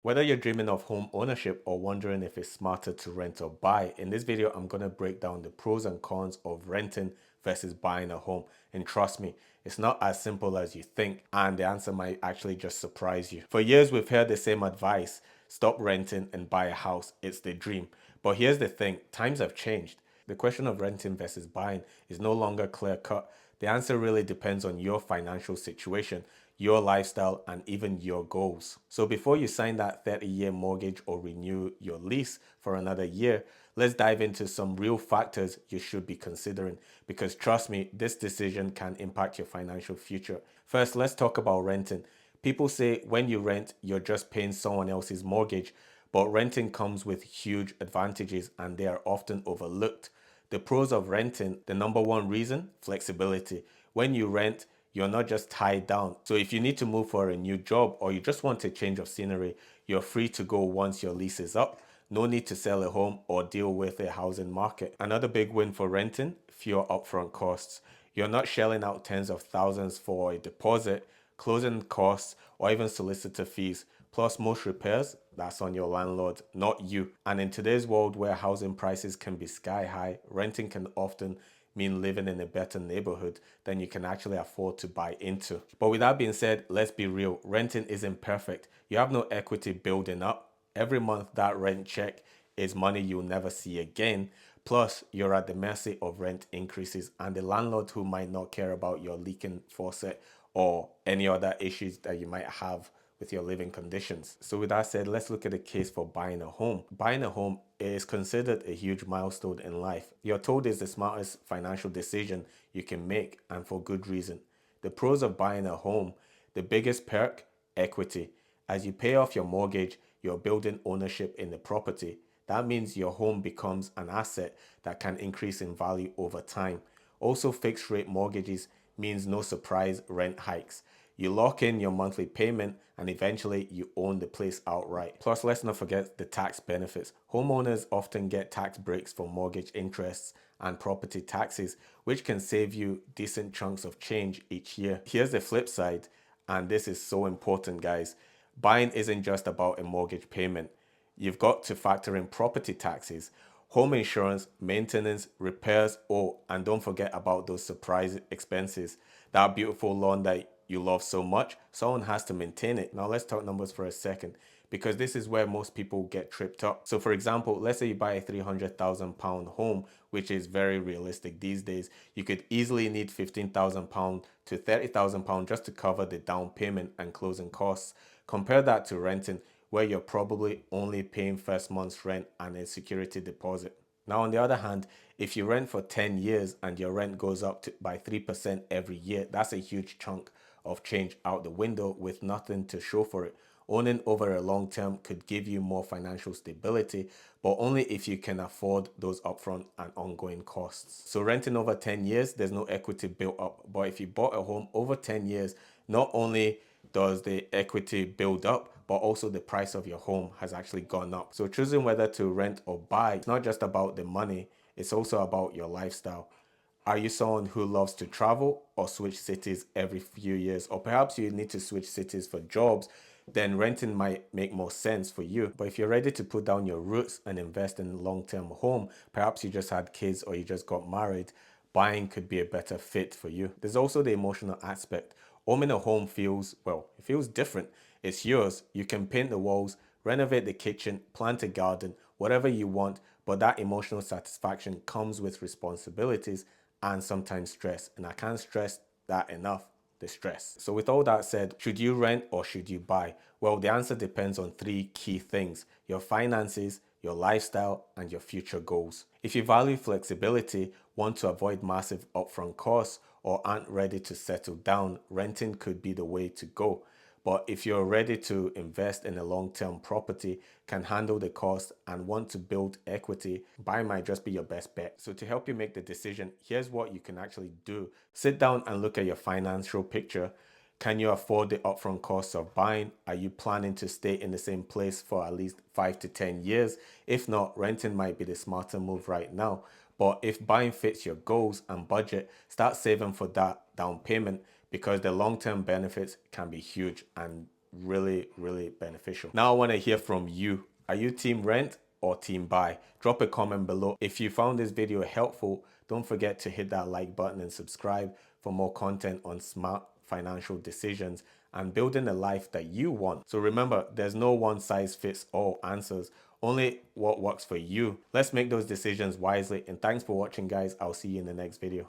Whether you're dreaming of home ownership or wondering if it's smarter to rent or buy, in this video, I'm going to break down the pros and cons of renting versus buying a home. And trust me, it's not as simple as you think, and the answer might actually just surprise you. For years, we've heard the same advice: stop renting and buy a house. It's the dream. But here's the thing: times have changed. The question of renting versus buying is no longer clear cut. The answer really depends on your financial situation, your lifestyle, and even your goals. So before you sign that 30-year mortgage or renew your lease for another year, let's dive into some real factors you should be considering, because trust me, this decision can impact your financial future. First, let's talk about renting. People say when you rent, you're just paying someone else's mortgage, but renting comes with huge advantages and they are often overlooked. The pros of renting: the number one reason, flexibility. When you rent, you're not just tied down. So if you need to move for a new job or you just want a change of scenery, you're free to go once your lease is up. No need to sell a home or deal with a housing market. Another big win for renting: fewer upfront costs. You're not shelling out tens of thousands for a deposit, closing costs, or even solicitor fees. Plus, most repairs, that's on your landlord, not you. And in today's world where housing prices can be sky high, renting can often mean living in a better neighborhood than you can actually afford to buy into. But with that being said, let's be real: renting isn't perfect. You have no equity building up. Every month, that rent check is money you'll never see again. Plus, you're at the mercy of rent increases and the landlord, who might not care about your leaking faucet or any other issues that you might have with your living conditions. So with that said, let's look at the case for buying a home. Buying a home is considered a huge milestone in life. You're told it's the smartest financial decision you can make, and for good reason. The pros of buying a home: the biggest perk, equity. As you pay off your mortgage, you're building ownership in the property. That means your home becomes an asset that can increase in value over time. Also, fixed rate mortgages means no surprise rent hikes. You lock in your monthly payment and eventually you own the place outright. Plus, let's not forget the tax benefits. Homeowners often get tax breaks for mortgage interests and property taxes, which can save you decent chunks of change each year. Here's the flip side, and this is so important, guys. Buying isn't just about a mortgage payment. You've got to factor in property taxes, home insurance, maintenance, repairs, oh, and don't forget about those surprise expenses. That beautiful lawn that you love so much, someone has to maintain it. Now let's talk numbers for a second, because this is where most people get tripped up. So for example, let's say you buy a £300,000 home, which is very realistic these days. You could easily need £15,000 to £30,000 just to cover the down payment and closing costs. Compare that to renting, where you're probably only paying first month's rent and a security deposit. Now, on the other hand, if you rent for 10 years and your rent goes up by 3% every year, that's a huge chunk of change out the window with nothing to show for it. Owning over a long term could give you more financial stability, but only if you can afford those upfront and ongoing costs. So renting over 10 years, there's no equity built up. But if you bought a home over 10 years, not only does the equity build up, but also the price of your home has actually gone up. So choosing whether to rent or buy, it's not just about the money, it's also about your lifestyle. Are you someone who loves to travel or switch cities every few years? Or perhaps you need to switch cities for jobs, then renting might make more sense for you. But if you're ready to put down your roots and invest in a long-term home, perhaps you just had kids or you just got married, buying could be a better fit for you. There's also the emotional aspect. Owning a home feels, well, it feels different. It's yours. You can paint the walls, renovate the kitchen, plant a garden, whatever you want, but that emotional satisfaction comes with responsibilities and sometimes stress. And I can't stress that enough: the stress. So with all that said, should you rent or should you buy? Well, the answer depends on three key things: your finances, your lifestyle, and your future goals. If you value flexibility, want to avoid massive upfront costs, or aren't ready to settle down, renting could be the way to go. But if you're ready to invest in a long-term property, can handle the cost, and want to build equity, buy might just be your best bet. So to help you make the decision, here's what you can actually do. Sit down and look at your financial picture. Can you afford the upfront costs of buying? Are you planning to stay in the same place for at least 5 to 10 years? If not, renting might be the smarter move right now. But if buying fits your goals and budget, start saving for that down payment, because the long-term benefits can be huge and really beneficial. Now I want to hear from you. Are you team rent or team buy? Drop a comment below. If you found this video helpful, don't forget to hit that like button and subscribe for more content on smart financial decisions and building the life that you want. So remember, there's no one size fits all answers, only what works for you. Let's make those decisions wisely, and thanks for watching, guys. I'll see you in the next video.